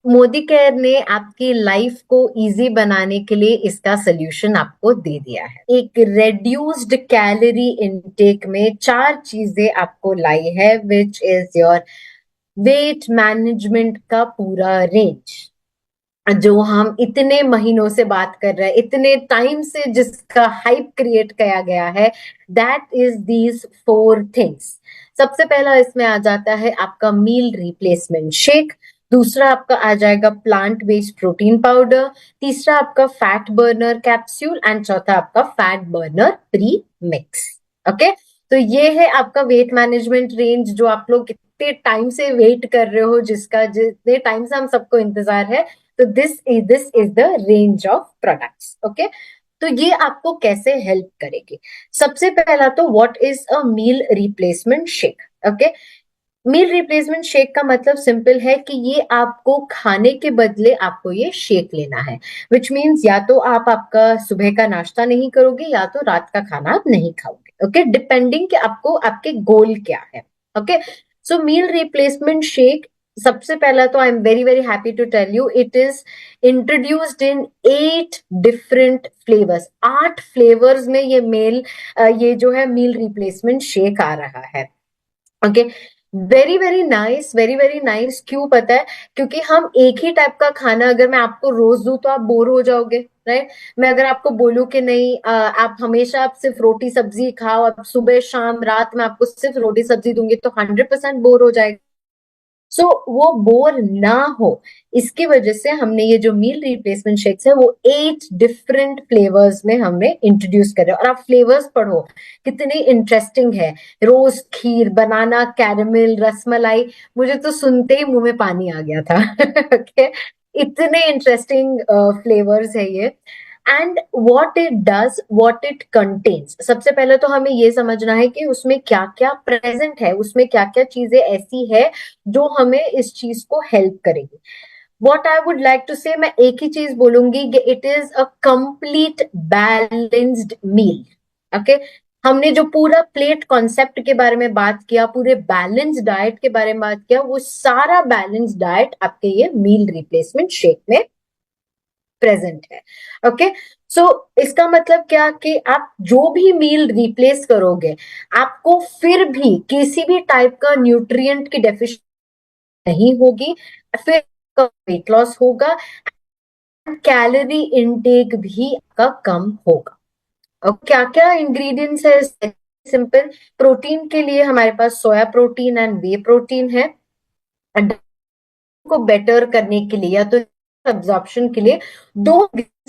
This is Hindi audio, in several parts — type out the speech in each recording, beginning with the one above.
मोदी केयर ने आपकी लाइफ को इजी बनाने के लिए इसका सोल्यूशन आपको दे दिया है। एक रेड्यूस्ड कैलोरी इनटेक में चार चीजें आपको लाई है, which is your weight management का पूरा रेंज, जो हम इतने महीनों से बात कर रहे हैं, इतने टाइम से जिसका हाइप क्रिएट किया गया है, that is these four things. सबसे पहला इसमें आ जाता है आपका मील रिप्लेसमेंट शेक, दूसरा आपका आ जाएगा प्लांट बेस्ड प्रोटीन पाउडर, तीसरा आपका फैट बर्नर कैप्सूल एंड चौथा आपका fat burner pre mix. Okay, तो ये है आपका वेट मैनेजमेंट रेंज जो आप लोग कितने टाइम से वेट कर रहे हो, जिसका जितने टाइम से हम सबको इंतजार है। तो this is the range of products. Okay, तो ये आपको कैसे हेल्प करेगी? सबसे पहला तो what is a meal replacement shake? Okay, meal replacement shake का मतलब सिंपल है कि ये आपको खाने के बदले आपको ये शेक लेना है, विच मीन्स या तो आप आपका सुबह का नाश्ता नहीं करोगे या तो रात का खाना आप नहीं खाओगे। ओके, डिपेंडिंग कि आपको आपके गोल क्या है। Okay, so meal replacement shake, सबसे पहला तो I am very very happy to tell you it is introduced in 8 different flavours. 8 flavours में ये जो है मील रिप्लेसमेंट शेक आ रहा है। Okay, very very nice, very very nice. क्यों पता है? क्योंकि हम एक ही टाइप का खाना अगर मैं आपको रोज दूं तो आप बोर हो जाओगे, राइट? मैं अगर आपको बोलूं कि नहीं आप हमेशा आप सिर्फ रोटी सब्जी खाओ, अब सुबह शाम रात में आपको सिर्फ रोटी सब्जी दूंगी तो 100% बोर हो जाएगा। सो वो बोर ना हो, इसकी वजह से हमने ये जो मील रिप्लेसमेंट शेक्स है वो 8 डिफरेंट फ्लेवर्स में हमने इंट्रोड्यूस करे। और आप फ्लेवर्स पढ़ो कितने इंटरेस्टिंग है। रोज खीर, बनाना कैरेमल, रसमलाई, मुझे तो सुनते ही मुंह में पानी आ गया था। ओके, इतने इंटरेस्टिंग फ्लेवर्स है ये। And what it does, what it contains, सबसे पहले तो हमें ये समझना है कि उसमें क्या क्या प्रेजेंट है, उसमें क्या क्या चीजें ऐसी है जो हमें इस चीज को हेल्प करेगी। What I would like to say, मैं एक ही चीज बोलूंगी कि it is a complete balanced meal. Okay, हमने जो पूरा प्लेट कॉन्सेप्ट के बारे में बात किया, पूरे बैलेंस डाइट के बारे में बात किया, वो सारा बैलेंस डाइट आपके ये मील रिप्लेसमेंट शेक में प्रेजेंट है। ओके, सो इसका मतलब क्या कि आप जो भी मील रिप्लेस करोगे, आपको फिर भी किसी भी टाइप का न्यूट्रिएंट की डेफिशिएंसी नहीं होगी, फिर वेट लॉस होगा, कैलोरी इनटेक भी आपका कम होगा। और क्या क्या इंग्रेडिएंट्स है? सिंपल, प्रोटीन के लिए हमारे पास soya protein and whey protein है, को बेटर करने के लिए या तो एब्जॉर्प्शन के लिए दो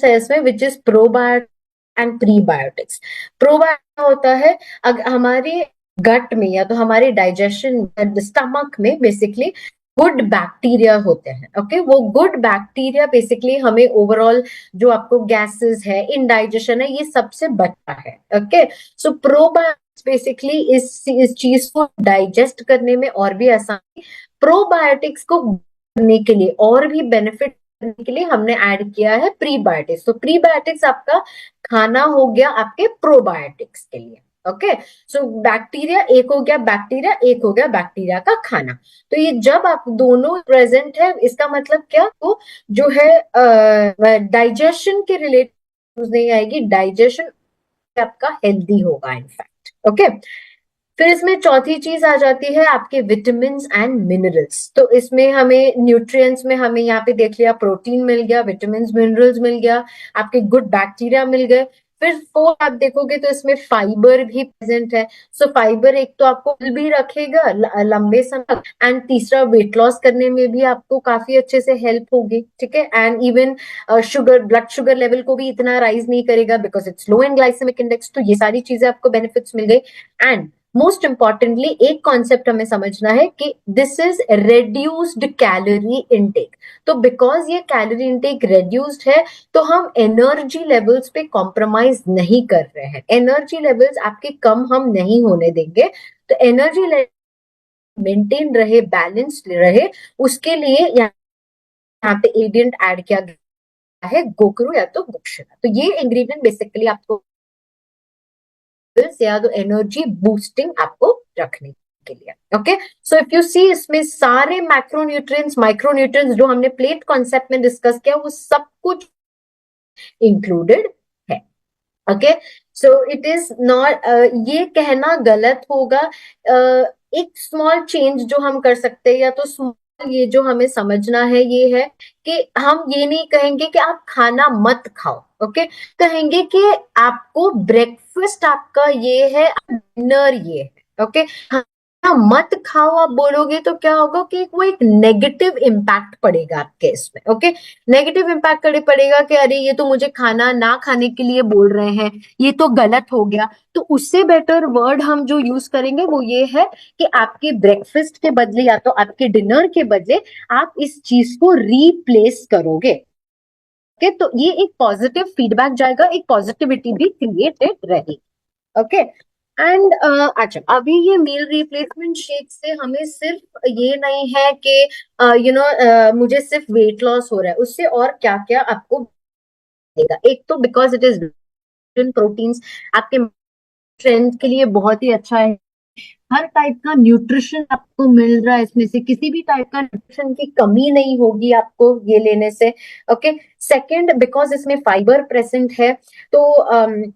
है इसमें, which is probiotic and prebiotics. Probiotic होता है अगर हमारे गट में या तो हमारे डाइजेशन स्टमक में बेसिकली गुड बैक्टीरिया होते हैं। ओके, वो गुड बैक्टीरिया बेसिकली हमें ओवरऑल जो आपको गैसेस है, इनडाइजेशन है, ये सबसे बचता है। ओके, सो प्रोबायोटिक्स बेसिकली इस चीज को डाइजेस्ट करने में और भी आसानी, प्रोबायोटिक्स को करने के लिए और भी बेनिफिट करने के लिए हमने ऐड किया है प्रीबायोटिक्स। तो प्रीबायोटिक्स आपका खाना हो गया आपके प्रोबायोटिक्स के लिए। ओके, सो बैक्टीरिया एक हो गया, बैक्टीरिया एक हो गया, बैक्टीरिया का खाना। तो ये जब आप दोनों प्रेजेंट है, इसका मतलब क्या, तो जो है डाइजेशन के रिलेटेड नहीं आएगी, डाइजेशन आपका हेल्दी होगा इनफैक्ट। ओके, फिर इसमें चौथी चीज आ जाती है आपके विटामिन एंड मिनरल्स। तो इसमें हमें न्यूट्रिएंट्स में हमें यहाँ पे देख लिया, प्रोटीन मिल गया, विटामिन मिनरल्स मिल गया, आपके गुड बैक्टीरिया मिल गए। फिर फोर्थ आप देखोगे तो इसमें फाइबर भी प्रेजेंट है। सो फाइबर एक तो आपको फुल भी रखेगा लंबे समय, एंड तीसरा वेट लॉस करने में भी आपको काफी अच्छे से हेल्प होगी। ठीक है, and even sugar, blood sugar level को भी इतना राइज नहीं करेगा because it's low in glycemic index. तो ये सारी चीजें आपको बेनिफिट्स मिल गई। एंड मोस्ट इंपॉर्टेंटली एक कॉन्सेप्ट हमें समझना है कि this is reduced calorie intake. तो बिकॉज ये कैलोरी इनटेक रेड्यूस्ड है, तो हम एनर्जी लेवल्स पे कॉम्प्रोमाइज नहीं कर रहे हैं, एनर्जी लेवल्स आपके कम हम नहीं होने देंगे। तो एनर्जी लेवल मेंटेन रहे, बैलेंस्ड रहे, उसके लिए यहाँ पे इंग्रेडिएंट ऐड किया गया है गोकरू या तो गोक्षरा। तो ये इंग्रेडिएंट बेसिकली आपको या तो एनर्जी बूस्टिंग आपको रखनी। के लिए। Okay, so if you see इसमें सारे मैक्रोन्यूट्रिएंट्स माइक्रोन्यूट्रिएंट्स जो हमने प्लेट कॉन्सेप्ट में डिस्कस किया वो सब कुछ इंक्लूडेड है। Okay, so it is not, ये कहना गलत होगा। एक स्मॉल चेंज जो हम कर सकते हैं, या तो स्मॉल, ये जो हमें समझना है ये है कि हम ये नहीं कहेंगे कि आप खाना मत खाओ। ओके, कहेंगे कि आपको ब्रेकफास्ट आपका ये है, डिनर ये है। ओके, खाना मत खाओ आप बोलोगे तो क्या होगा कि वो एक नेगेटिव इम्पैक्ट पड़ेगा आपके इसमें। ओके, नेगेटिव इम्पैक्ट पड़ेगा कि अरे ये तो मुझे खाना ना खाने के लिए बोल रहे हैं, ये तो गलत हो गया। तो उससे बेटर वर्ड हम जो यूज करेंगे वो ये है कि आपके ब्रेकफास्ट के बदले या तो आपके डिनर के बदले आप इस चीज को रिप्लेस करोगे। ओके, तो ये एक पॉजिटिव फीडबैक जाएगा, एक पॉजिटिविटी भी क्रिएटेड रहेगी। ओके, एंड अच्छा, अभी ये मील रिप्लेसमेंट शेक से हमें सिर्फ ये नहीं है कि मुझे सिर्फ वेट लॉस हो रहा है, उससे और क्या क्या आपको देगा। एक तो बिकॉज इट इज प्रोटीन्स, आपके स्ट्रेंथ के लिए बहुत ही अच्छा है। हर टाइप का न्यूट्रिशन आपको मिल रहा है इसमें से, किसी भी टाइप का न्यूट्रिशन की कमी नहीं होगी आपको ये लेने से। ओके, सेकंड, बिकॉज इसमें फाइबर प्रेजेंट है, तो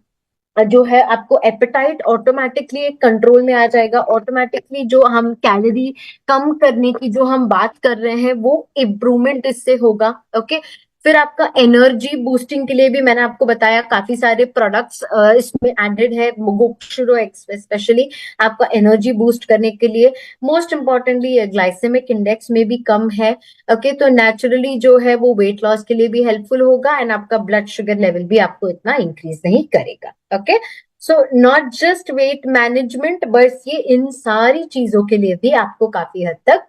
जो है आपको एपेटाइट ऑटोमेटिकली एक कंट्रोल में आ जाएगा। ऑटोमेटिकली जो हम कैलोरी कम करने की जो हम बात कर रहे हैं वो इम्प्रूवमेंट इससे होगा। ओके, फिर आपका एनर्जी बूस्टिंग के लिए भी मैंने आपको बताया काफी सारे प्रोडक्ट्स इसमें एडेड है, गोक्षुरो स्पेशली आपका एनर्जी बूस्ट करने के लिए। मोस्ट इंपॉर्टेंटली ग्लाइसेमिक इंडेक्स में भी कम है। ओके, तो नेचुरली जो है वो वेट लॉस के लिए भी हेल्पफुल होगा, एंड आपका ब्लड शुगर लेवल भी आपको इतना इंक्रीज नहीं करेगा। Okay, so not just weight management, बस ये इन सारी चीजों के लिए भी आपको काफी हद तक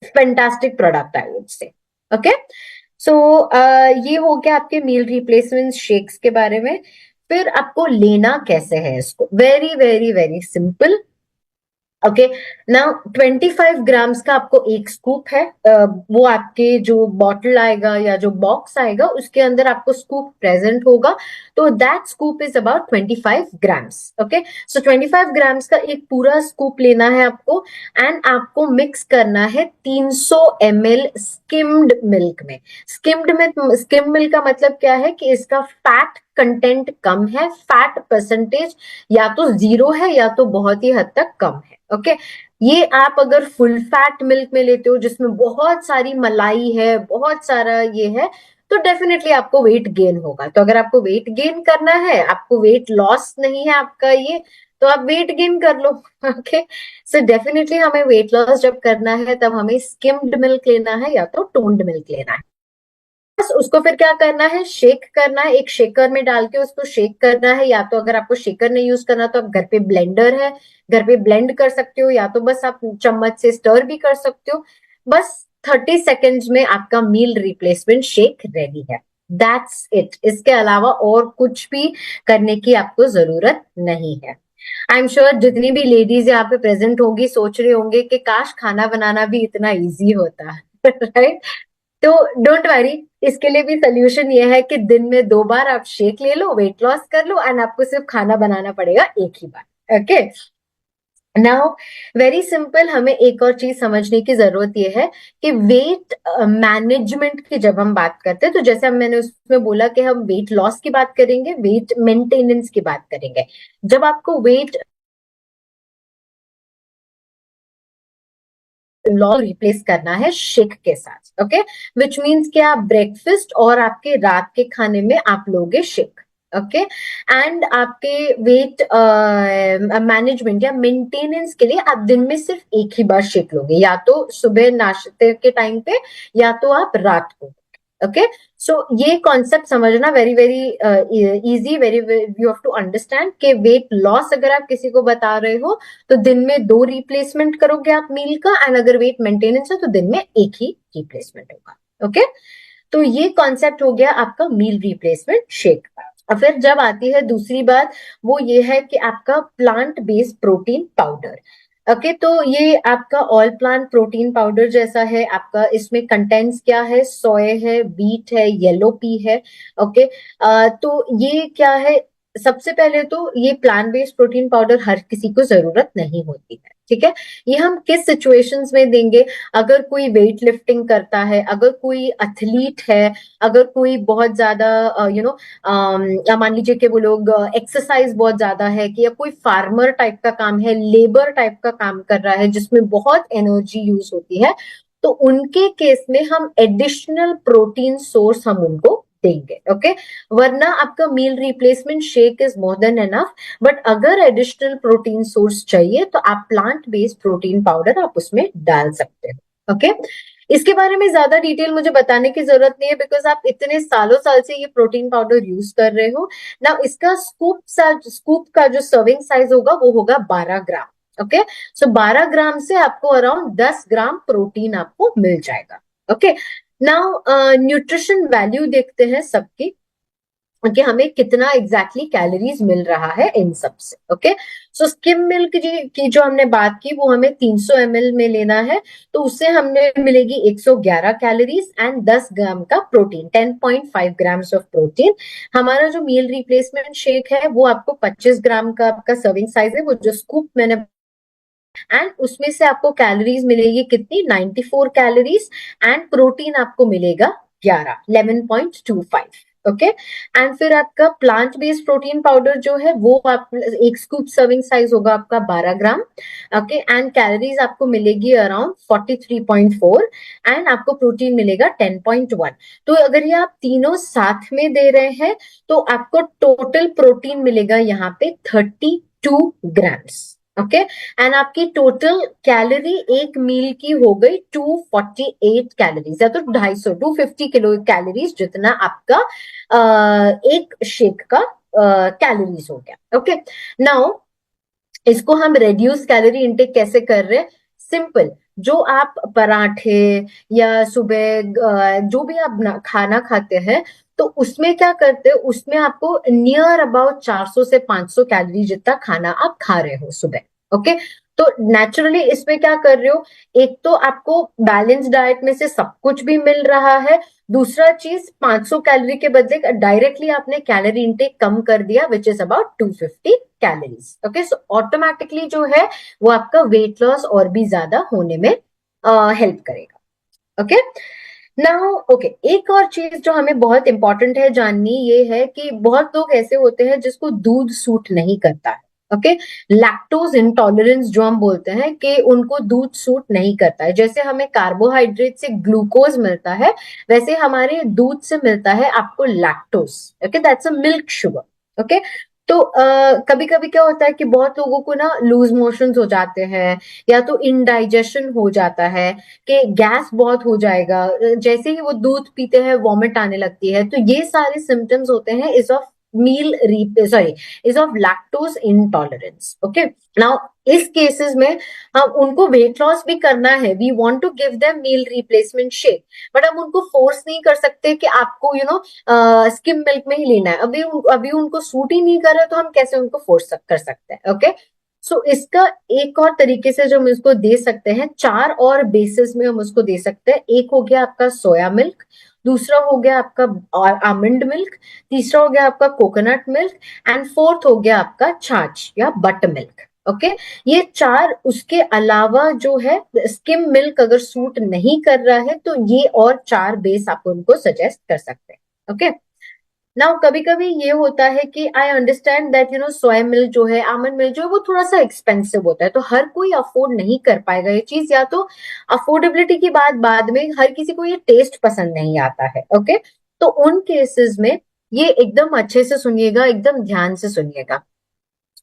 fantastic product I would say. Okay, so ये हो गया आपके मील रिप्लेसमेंट शेक्स के बारे में। फिर आपको लेना कैसे है इसको, very very very simple. Okay, now 25 grams का आपको एक स्कूप है। वो आपके जो बॉटल आएगा या जो बॉक्स आएगा उसके अंदर आपको स्कूप प्रेजेंट होगा, तो that scoop is about 25 grams. Okay, so 25 grams का एक पूरा स्कूप लेना है आपको, एंड आपको मिक्स करना है 300 ml स्किम्ड मिल्क में। स्किम्ड मिल्क का मतलब क्या है कि इसका फैट कंटेंट कम है, फैट परसेंटेज या तो जीरो है या तो बहुत ही हद तक कम है। ओके, ये आप अगर फुल फैट मिल्क में लेते हो जिसमें बहुत सारी मलाई है, बहुत सारा ये है, तो डेफिनेटली आपको वेट गेन होगा। तो अगर आपको वेट गेन करना है, आपको वेट लॉस नहीं है आपका ये, तो आप वेट गेन कर लो। ओके, सो डेफिनेटली हमें वेट लॉस जब करना है तब हमें स्किम्ड मिल्क लेना है या तो टोन्ड मिल्क लेना है। बस उसको फिर क्या करना है, शेक करना है, एक शेकर में डाल के उसको शेक करना है। या तो अगर आपको शेकर नहीं यूज करना तो आप घर पे ब्लेंडर है, घर पे ब्लेंड कर सकते हो, या तो बस आप चम्मच से स्टर भी कर सकते हो। बस 30 सेकेंड्स में आपका मील रिप्लेसमेंट शेक रेडी है। दैट्स इट, इसके अलावा और कुछ भी करने की आपको जरूरत नहीं है। आई एम श्योर जितनी भी लेडीज यहाँ पे प्रेजेंट होंगी सोच रहे होंगे कि काश खाना बनाना भी इतना इजी होता। राइट, तो डोंट वरी, इसके लिए भी सोल्यूशन ये है कि दिन में 2 बार आप शेक ले लो, वेट लॉस कर लो, एंड आपको सिर्फ खाना बनाना पड़ेगा एक ही बार। ओके, नाउ वेरी सिंपल, हमें एक और चीज समझने की जरूरत यह है कि वेट मैनेजमेंट की जब हम बात करते हैं, तो जैसे मैंने उसमें बोला कि हम वेट लॉस की बात करेंगे, वेट मेंटेनेंस की बात करेंगे। जब आपको वेट लॉ रिप्लेस करना है शेक के साथ, ओके, विच मीन्स कि आप ब्रेकफास्ट और आपके रात के खाने में आप लोगे शेक। ओके, एंड आपके वेट मैनेजमेंट या मेंटेनेंस के लिए आप दिन में सिर्फ एक ही बार शेक लोगे, या तो सुबह नाश्ते के टाइम पे या तो आप रात को। ओके, सो ये कॉन्सेप्ट समझना very very easy, very you have to understand कि वेट लॉस अगर आप किसी को बता रहे हो तो दिन में 2 रिप्लेसमेंट करोगे आप मील का, एंड अगर वेट मेंटेनेंस है तो दिन में एक ही रिप्लेसमेंट होगा। ओके, तो ये कॉन्सेप्ट हो गया आपका मील रिप्लेसमेंट शेक का। और फिर जब आती है दूसरी बात, वो ये है कि आपका plant based protein powder. Okay, तो ये आपका ऑल प्लांट प्रोटीन पाउडर जैसा है आपका, इसमें कंटेंट्स क्या है, सोय है, बीट है, येलो पी है। ओके, तो ये क्या है, सबसे पहले तो ये प्लांट बेस्ड प्रोटीन पाउडर हर किसी को जरूरत नहीं होती है, ठीक है। ये हम किस सिचुएशंस में देंगे? अगर कोई वेट लिफ्टिंग करता है, अगर कोई एथलीट है, अगर कोई बहुत ज्यादा मान लीजिए कि वो लोग एक्सरसाइज बहुत ज्यादा है, कि या कोई फार्मर टाइप का काम है, लेबर टाइप का काम कर रहा है जिसमें बहुत एनर्जी यूज होती है, तो उनके केस में हम एडिशनल प्रोटीन सोर्स हम उनको देंगे। ओके, वरना आपका meal replacement shake is more than enough. But अगर एडिशनल प्रोटीन सोर्स चाहिए तो आप प्लांट बेस्ड प्रोटीन पाउडर आप उसमें डाल सकते हो। ओके, इसके बारे में ज्यादा डिटेल मुझे बताने की जरूरत नहीं है, बिकॉज आप इतने सालों साल से ये प्रोटीन पाउडर यूज कर रहे हो ना। इसका स्कूप का जो सर्विंग साइज होगा वो होगा 12 ग्राम। ओके, सो 12 ग्राम से आपको अराउंड 10 ग्राम प्रोटीन आपको मिल जाएगा। ओके, नाउ न्यूट्रिशन वैल्यू देखते हैं सबकी, कि हमें कितना एग्जैक्टली कैलोरीज मिल रहा है इन सब से। ओके, सो स्किम मिल्क की जो हमने बात की वो हमें 300 ml में लेना है, तो उससे हमें मिलेगी 111 कैलोरीज एंड 10 ग्राम का प्रोटीन, 10.5 ग्राम्स ऑफ प्रोटीन। हमारा जो मील रिप्लेसमेंट शेक है वो आपको 25 ग्राम का आपका सर्विंग साइज है, वो जो स्कूप मैंने, एंड उसमें से आपको कैलोरीज मिलेगी कितनी, 94 कैलोरीज, एंड प्रोटीन आपको मिलेगा 11.25। ओके, एंड फिर आपका प्लांट बेस्ड प्रोटीन पाउडर जो है वो आप एक स्कूप सर्विंग साइज होगा आपका 12 ग्राम। ओके, एंड कैलोरीज आपको मिलेगी अराउंड 43.4, एंड आपको प्रोटीन मिलेगा 10.1। तो अगर ये आप तीनों साथ में दे रहे हैं तो आपको टोटल प्रोटीन मिलेगा यहाँ पे 32 ग्राम्स। ओके, एंड आपकी टोटल कैलोरी एक मील की हो गई 248 कैलोरीज, या तो 250 किलो कैलोरीज जितना आपका एक शेक का कैलोरीज हो गया। ओके, नाउ इसको हम रेड्यूस कैलोरी इनटेक कैसे कर रहे हैं? सिंपल, जो आप पराठे या सुबह जो भी आप खाना खाते हैं तो उसमें क्या करते हो, उसमें आपको नियर अबाउट 400 से 500 कैलोरी जितना खाना आप खा रहे हो सुबह। ओके, तो नेचुरली इसमें क्या कर रहे हो, एक तो आपको बैलेंस डाइट में से सब कुछ भी मिल रहा है, दूसरा चीज 500 कैलोरी के बदले डायरेक्टली आपने कैलोरी इनटेक कम कर दिया, which is about 250 calories. Okay, so automatically जो है वो आपका वेट लॉस और भी ज्यादा होने में हेल्प करेगा। ओके, नाउ ओके, एक और चीज जो हमें बहुत इंपॉर्टेंट है जाननी, ये है कि बहुत लोग ऐसे होते हैं जिसको दूध सूट नहीं करता है। ओके, लैक्टोज इंटॉलरेंस जो हम बोलते हैं कि उनको दूध सूट नहीं करता है। जैसे हमें कार्बोहाइड्रेट से ग्लूकोज मिलता है, वैसे हमारे दूध से मिलता है आपको lactose. Okay, that's a milk sugar. Okay, तो कभी कभी क्या होता है कि बहुत लोगों को ना लूज मोशंस हो जाते हैं, या तो इनडाइजेशन हो जाता है, कि गैस बहुत हो जाएगा, जैसे ही वो दूध पीते हैं वॉमिट आने लगती है। तो ये सारे सिम्टम्स होते हैं is of is of lactose intolerance. Okay, now इस केसेस में हम उनको वेट लॉस भी करना है, we want to give them meal replacement shake, but हम उनको फोर्स नहीं कर सकते कि आपको स्किम मिल्क में ही लेना है। अभी अभी उनको सूट ही नहीं कर रहा, तो हम कैसे उनको फोर्स कर सकते हैं? ओके, सो इसका एक और तरीके से जो हम इसको दे सकते हैं, चार और बेसिस में हम उसको दे सकते हैं। एक हो गया आपका सोया मिल्क, दूसरा हो गया आपका आमंड मिल्क, तीसरा हो गया आपका कोकोनट मिल्क, एंड फोर्थ हो गया आपका छाछ या बटर मिल्क। ओके, ये चार, उसके अलावा जो है स्किम मिल्क अगर सूट नहीं कर रहा है तो ये और चार बेस आप उनको सजेस्ट कर सकते हैं। ओके, नाउ कभी कभी ये होता है कि I understand that soya milk जो है, आमंड मिल्क जो है, वो थोड़ा सा एक्सपेंसिव होता है, तो हर कोई अफोर्ड नहीं कर पाएगा ये चीज, या तो अफोर्डेबिलिटी की बात बाद में, हर किसी को ये टेस्ट पसंद नहीं आता है। ओके, तो उन केसेस में ये एकदम अच्छे से सुनिएगा, एकदम ध्यान से सुनिएगा।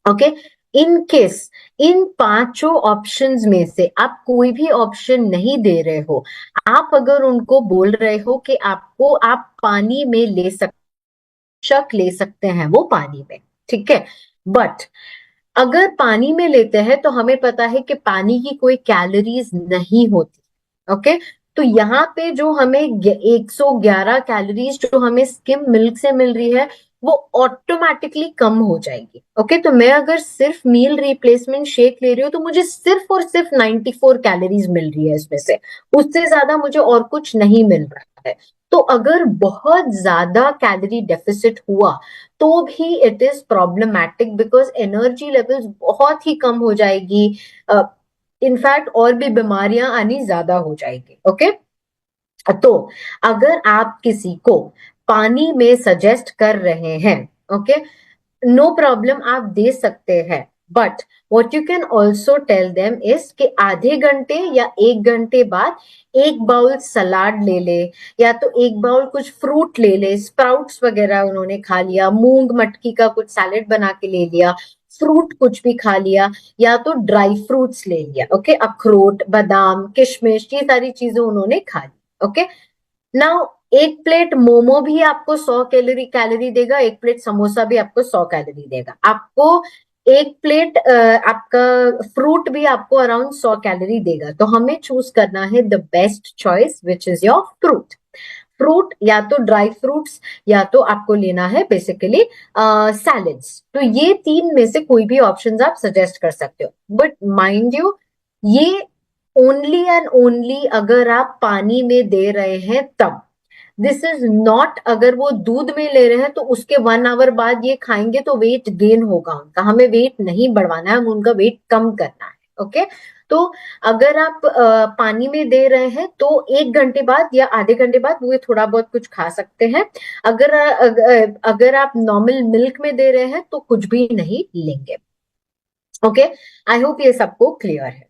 ओके, इन केस इन पांचों ऑप्शंस में से आप कोई भी ऑप्शन नहीं दे रहे हो, आप अगर उनको बोल रहे हो कि आपको आप पानी में ले सकते, शक ले सकते हैं वो पानी में, ठीक है, बट अगर पानी में लेते हैं तो हमें पता है कि पानी की कोई कैलोरीज नहीं होती। ओके, तो यहाँ पे जो हमें 111 कैलोरीज जो हमें स्किम मिल्क से मिल रही है वो ऑटोमेटिकली कम हो जाएगी। ओके, तो मैं अगर सिर्फ मील रिप्लेसमेंट शेक ले रही हूँ तो मुझे सिर्फ और सिर्फ 94 कैलोरीज मिल रही है इसमें से, उससे ज्यादा मुझे और कुछ नहीं मिल रहा है। तो अगर बहुत ज्यादा कैलोरी डेफिसिट हुआ तो भी it is problematic, because energy levels बहुत ही कम हो जाएगी। इनफैक्ट और भी बीमारियां आनी ज्यादा हो जाएगी। ओके, तो अगर आप किसी को पानी में सजेस्ट कर रहे हैं, ओके, नो प्रॉब्लम, आप दे सकते हैं, but what you can also tell them is कि आधे घंटे या 1 घंटे बाद एक बाउल सलाद ले ले, या तो एक बाउल कुछ फ्रूट ले ले, स्प्राउट्स वगैरह उन्होंने खा लिया, मूंग मटकी का कुछ सैलेड बना के ले लिया, फ्रूट कुछ भी खा लिया, या तो ड्राई फ्रूट्स ले लिया, ओके, अखरोट, बादाम, किशमिश, ये सारी चीजें उन्होंने खा ली। ओके, नाउ एक प्लेट मोमो भी आपको 100 कैलोरी देगा, एक प्लेट समोसा भी आपको 100 कैलोरी देगा, आपको एक प्लेट आपका फ्रूट भी आपको अराउंड 100 कैलोरी देगा। तो हमें चूज करना है the best choice which is your fruit. Fruit या तो ड्राई फ्रूट्स, या तो आपको लेना है बेसिकली सैलेड्स। तो ये तीन में से कोई भी ऑप्शंस आप सजेस्ट कर सकते हो, बट माइंड यू, ये ओनली एंड ओनली अगर आप पानी में दे रहे हैं तब। दिस इज नॉट अगर वो दूध में ले रहे हैं तो उसके 1 आवर बाद ये खाएंगे तो वेट गेन होगा उनका, हमें वेट नहीं बढ़वाना है, हम उनका वेट कम करना है। ओके, तो अगर आप पानी में दे रहे हैं तो 1 घंटे बाद या आधे घंटे बाद वो थोड़ा बहुत कुछ खा सकते हैं। अगर आप नॉर्मल मिल्क में दे रहे हैं तो कुछ भी नहीं लेंगे। ओके, आई होप ये सबको क्लियर है।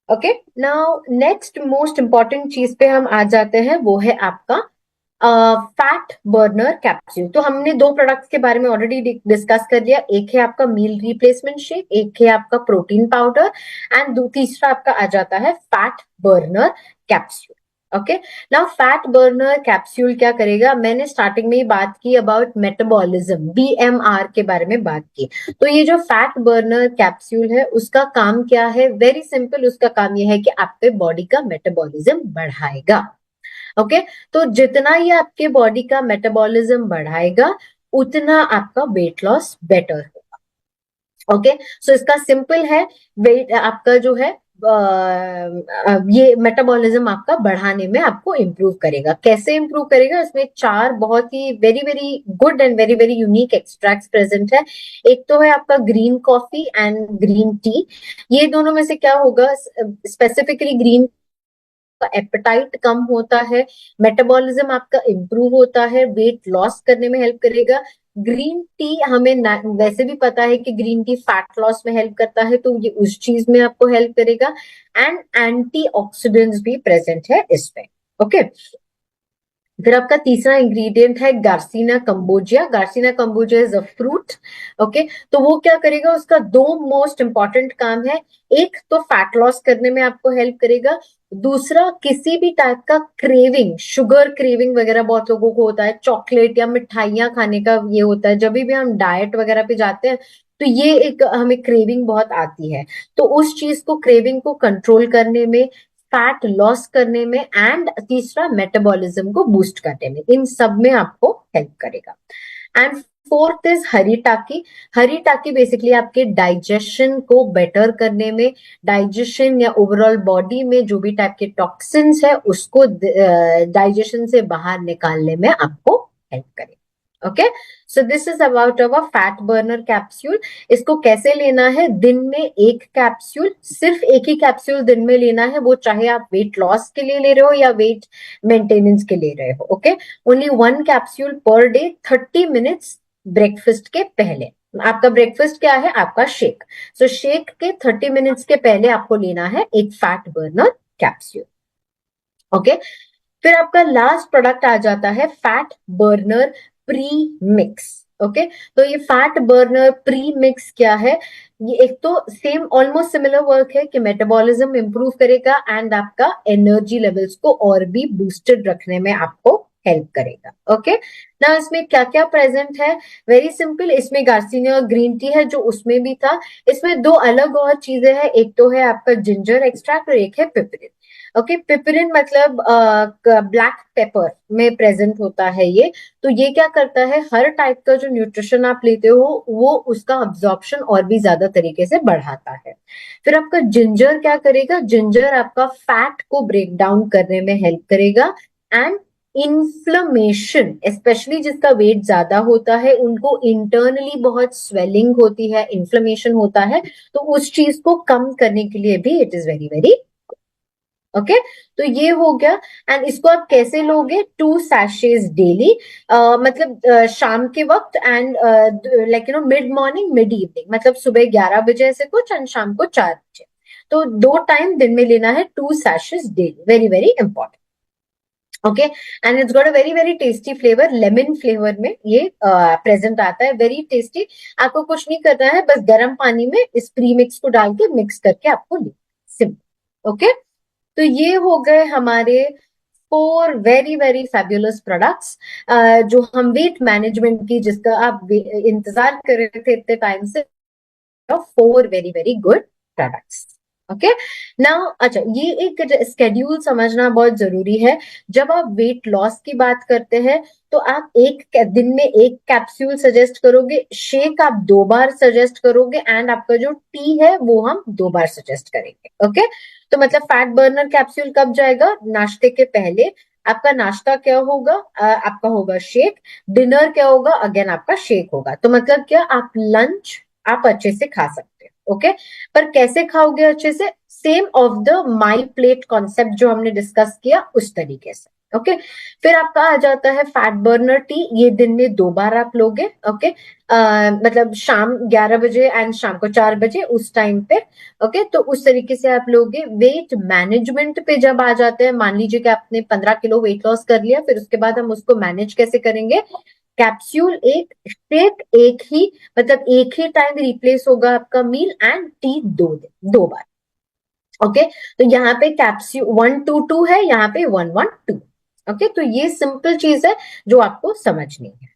Okay, now next most important चीज पे हम आ जाते हैं, वो है आपका फैट बर्नर कैप्सूल। तो हमने दो प्रोडक्ट्स के बारे में ऑलरेडी डिस्कस कर लिया, एक है आपका मील रिप्लेसमेंट शेक, एक है आपका प्रोटीन पाउडर, एंड तीसरा आपका आ जाता है fat burner capsule. Okay, now fat burner capsule क्या करेगा, मैंने स्टार्टिंग में ही बात की अबाउट मेटाबॉलिज्म, बीएमआर के बारे में बात की। तो ये जो फैट बर्नर कैप्सूल है उसका काम क्या है, वेरी सिंपल, उसका काम यह है कि आपके बॉडी का मेटाबॉलिज्म बढ़ाएगा। ओके, तो जितना ये आपके बॉडी का मेटाबॉलिज्म बढ़ाएगा उतना आपका वेट लॉस बेटर होगा। ओके, सो इसका सिंपल है, वेट आपका जो है ये मेटाबॉलिज्म आपका बढ़ाने में आपको इंप्रूव करेगा। कैसे इंप्रूव करेगा, इसमें 4 बहुत ही very very good and very very unique extracts present है। एक तो है आपका green coffee and green tea. ये दोनों में से क्या होगा, स्पेसिफिकली ग्रीन का एपेटाइट कम होता है, मेटाबॉलिज्म आपका इंप्रूव होता है, वेट लॉस करने में हेल्प करेगा। ग्रीन टी हमें वैसे भी पता है कि ग्रीन टी फैट लॉस में हेल्प करता है, तो ये उस चीज में आपको हेल्प करेगा, एंड एंटीऑक्सीडेंट्स भी प्रेजेंट है इसमें। ओके, फिर आपका तीसरा इंग्रेडिएंट है garcinia cambogia. Garcinia cambogia is a fruit. Okay, तो वो क्या करेगा, उसका 2 मोस्ट इंपॉर्टेंट काम है, एक तो फैट लॉस करने में आपको हेल्प करेगा, दूसरा किसी भी टाइप का क्रेविंग, शुगर क्रेविंग वगैरह बहुत लोगों को होता है, चॉकलेट या मिठाइयां खाने का ये होता है, जब भी हम डाइट वगैरह पे जाते हैं तो ये एक हमें क्रेविंग बहुत आती है। तो उस चीज को, क्रेविंग को कंट्रोल करने में, फैट लॉस करने में, एंड तीसरा मेटाबॉलिज्म को बूस्ट करने में, इन सब में आपको हेल्प करेगा। एंड फोर्थ इज हरी टाकी। हरी टाकी बेसिकली आपके डाइजेशन को बेटर करने में, डाइजेशन या ओवरऑल बॉडी में जो भी टाइप के टॉक्सिन्स है उसको डाइजेशन से बाहर निकालने में आपको हेल्प करेगा। Okay, so this is about our fat burner capsule. इसको कैसे लेना है, दिन में एक कैप्सूल, सिर्फ एक ही कैप्सूल दिन में लेना है, वो चाहे आप वेट लॉस के लिए ले रहे हो या वेट मेंटेनेंस के ले रहे हो। Okay, only 1 capsule per day, 30 minutes breakfast के पहले। आपका ब्रेकफास्ट क्या है, आपका शेक, सो शेक के 30 मिनट्स के पहले आपको लेना है एक फैट बर्नर कैप्सूल। ओके, फिर आपका लास्ट प्रोडक्ट आ जाता है fat burner pre mix. Okay, तो ये फैट बर्नर प्री मिक्स क्या है, ये एक तो सेम ऑलमोस्ट सिमिलर वर्क है कि मेटाबॉलिज्म इंप्रूव करेगा एंड आपका एनर्जी लेवल्स को और भी बूस्टेड रखने में आपको हेल्प करेगा। ओके, ना इसमें क्या क्या प्रेजेंट है, वेरी सिंपल, इसमें गार्सिनिया ग्रीन टी है जो उसमें भी था, इसमें 2 अलग और चीजें हैं, एक तो है आपका जिंजर एक्सट्रैक्ट और एक है पिपरिन। ओके, पिपरिन मतलब ब्लैक पेपर में प्रेजेंट होता है ये। तो ये क्या करता है, हर टाइप का जो न्यूट्रिशन आप लेते हो वो उसका अब्जॉर्प्शन और भी ज्यादा तरीके से बढ़ाता है। फिर आपका जिंजर क्या करेगा, जिंजर आपका फैट को ब्रेक डाउन करने में हेल्प करेगा, एंड इन्फ्लेमेशन, स्पेशली जिसका वेट ज्यादा होता है उनको इंटरनली बहुत स्वेलिंग होती है, इन्फ्लेमेशन होता है, तो उस चीज को कम करने के लिए भी it is very very okay. तो ये हो गया। एंड इसको आप कैसे लोगे? 2 sachets डेली, मतलब शाम के वक्त, and like mid morning mid evening, मतलब सुबह 11 बजे से कुछ एंड शाम को 4 बजे। तो 2 टाइम दिन में लेना है 2 sachets daily, very very important. Okay. And it's got a very very tasty flavour, lemon flavour में ये प्रेजेंट आता है, वेरी टेस्टी। आपको कुछ नहीं करना है, बस गर्म पानी में इस प्री मिक्स को डाल के मिक्स करके आपको लेना, सिंपल। ओके। तो ये हो गए हमारे 4 वेरी वेरी फैबुलस प्रोडक्ट्स, जो हम वेट मैनेजमेंट की, जिसका आप इंतजार कर रहे थे इतने टाइम से, 4 very very good products. Okay. Now अच्छा, ये एक स्केड्यूल समझना बहुत जरूरी है। जब आप वेट लॉस की बात करते हैं तो आप एक दिन में एक कैप्सूल सजेस्ट करोगे, शेक आप 2 बार सजेस्ट करोगे, एंड आपका जो टी है वो हम 2 बार सजेस्ट करेंगे। ओके। तो मतलब फैट बर्नर कैप्सूल कब जाएगा? नाश्ते के पहले। आपका नाश्ता क्या होगा? आपका होगा शेक। डिनर क्या होगा? अगेन आपका शेक होगा। तो मतलब क्या, आप लंच आप अच्छे से खा सकते हो। ओके। पर कैसे खाओगे अच्छे से? Same of the my plate concept जो हमने डिस्कस किया उस तरीके से। ओके। फिर आपका आ जाता है फैट बर्नर टी, ये दिन में 2 बार आप लोगे। ओके। मतलब शाम 11 बजे एंड शाम को 4 बजे, उस टाइम पे। ओके। तो उस तरीके से आप लोगे। वेट मैनेजमेंट पे जब आ जाते हैं, मान लीजिए कि आपने 15 किलो वेट लॉस कर लिया, फिर उसके बाद हम उसको मैनेज कैसे करेंगे? कैप्सूल एक, शेक एक ही, मतलब एक ही टाइम रिप्लेस होगा आपका मील, एंड टी 2 बार। ओके। तो यहाँ पे कैप्सूल 1 2 2 है, यहाँ पे 1 1 2। ओके। तो ये सिंपल चीज है जो आपको समझनी है।